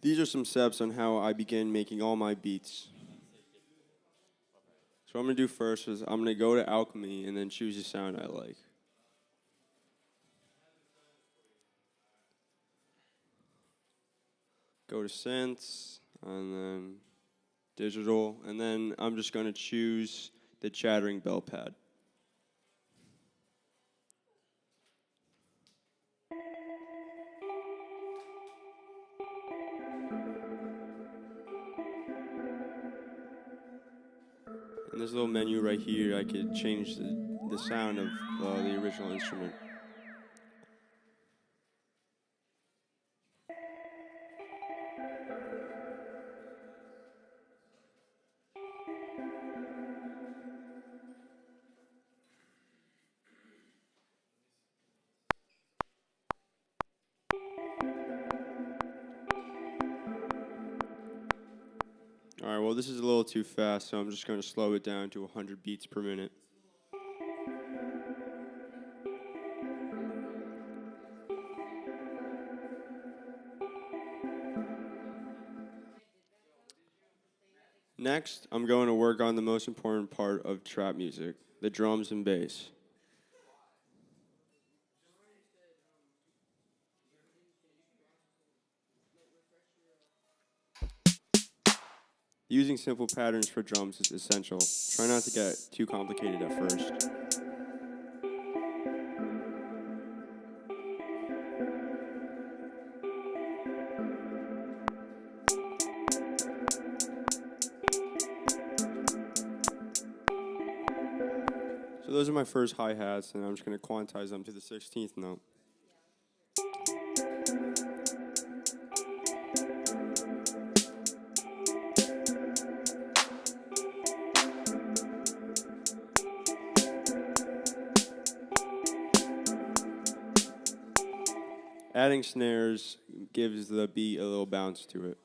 These are some steps on how I begin making all my beats. So what I'm going to do first is I'm going to go to Alchemy and then choose a sound I like. Go to synths, and then digital, and then I'm just going to choose the chattering bell pad. In this little menu right here, I could change the sound of the original instrument. All right, well, this is a little too fast, so I'm just going to slow it down to 100 beats per minute. Next, I'm going to work on the most important part of trap music, the drums and bass. Using simple patterns for drums is essential. Try not to get too complicated at first. So those are my first hi-hats, and I'm just going to quantize them to the 16th note. Adding snares gives the beat a little bounce to it.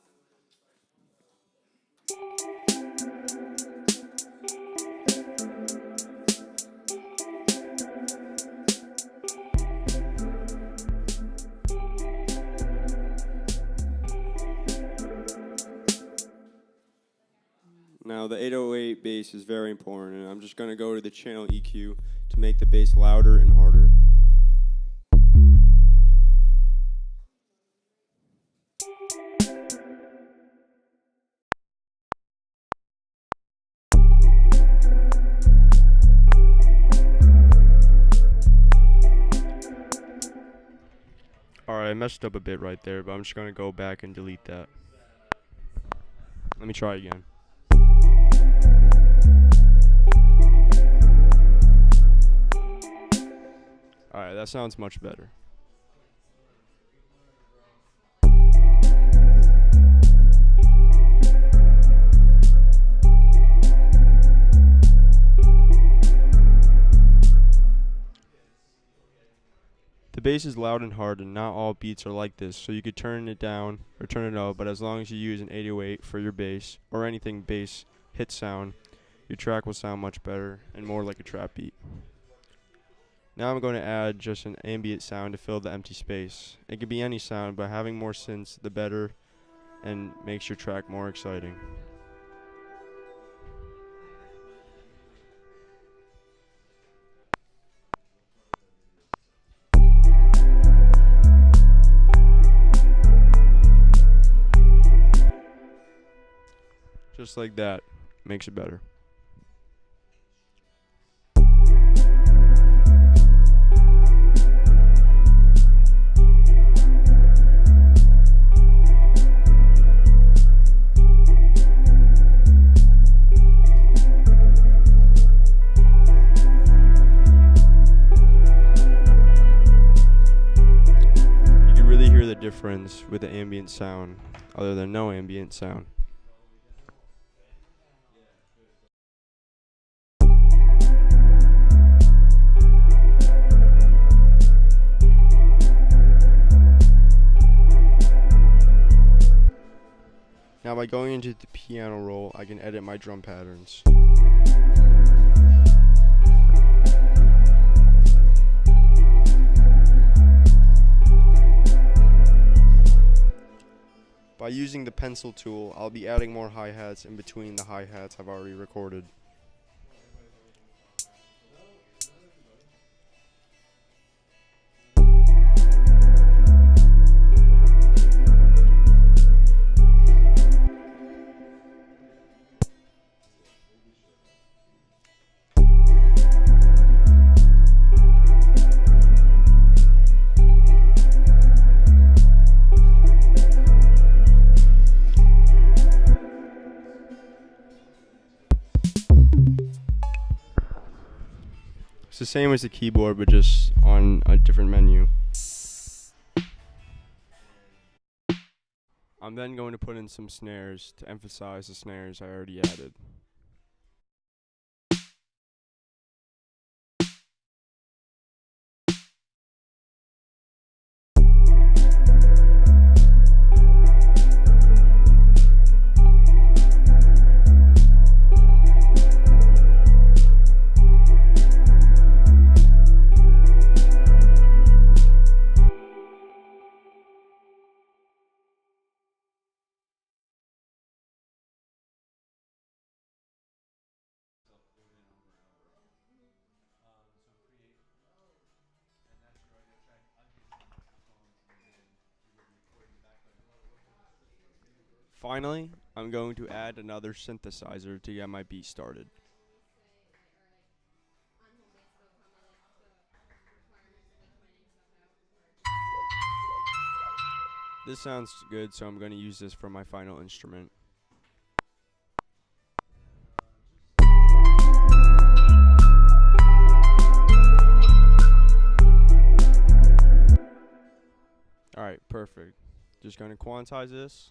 Now the 808 bass is very important, and I'm just going to go to the channel EQ to make the bass louder and harder. Alright, I messed up a bit right there, but I'm just going to go back and delete that. Let me try again. Alright, that sounds much better. The bass is loud and hard, and not all beats are like this, so you could turn it down or turn it up, but as long as you use an 808 for your bass, or anything bass hit sound, your track will sound much better and more like a trap beat. Now I'm going to add just an ambient sound to fill the empty space. It could be any sound, but having more synths the better, and makes your track more exciting. Just like that, makes it better. You can really hear the difference with the ambient sound, other than no ambient sound. Now by going into the piano roll, I can edit my drum patterns. By using the pencil tool, I'll be adding more hi-hats in between the hi-hats I've already recorded. It's the same as the keyboard, but just on a different menu. I'm then going to put in some snares to emphasize the snares I already added. Finally, I'm going to add another synthesizer to get my beat started. This sounds good, so I'm going to use this for my final instrument. Alright, perfect. Just going to quantize this.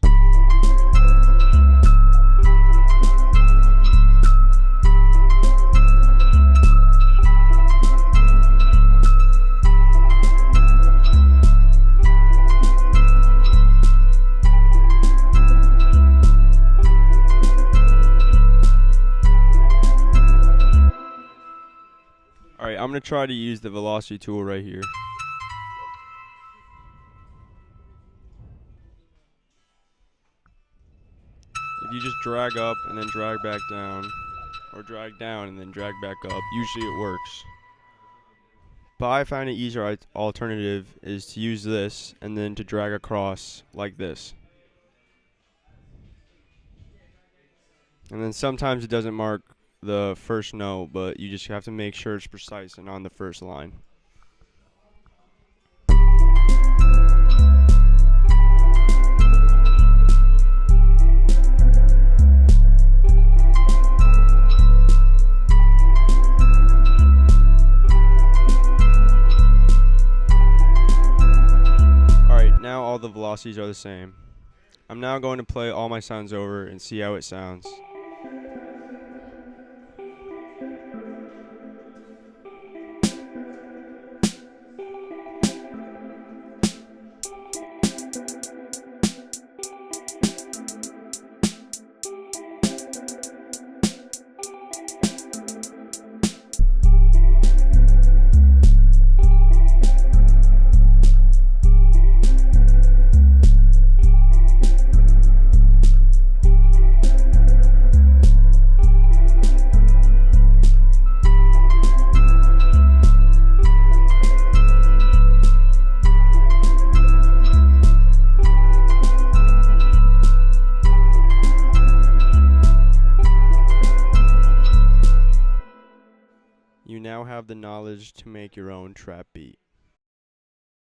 Alright, I'm going to try to use the velocity tool right here. If you just drag up and then drag back down, or drag down and then drag back up, usually it works. But I find an easier alternative is to use this and then to drag across like this. And then sometimes it doesn't mark the first note, but you just have to make sure it's precise and on the first line. Now all the velocities are the same. I'm now going to play all my sounds over and see how it sounds. You now have the knowledge to make your own trap beat.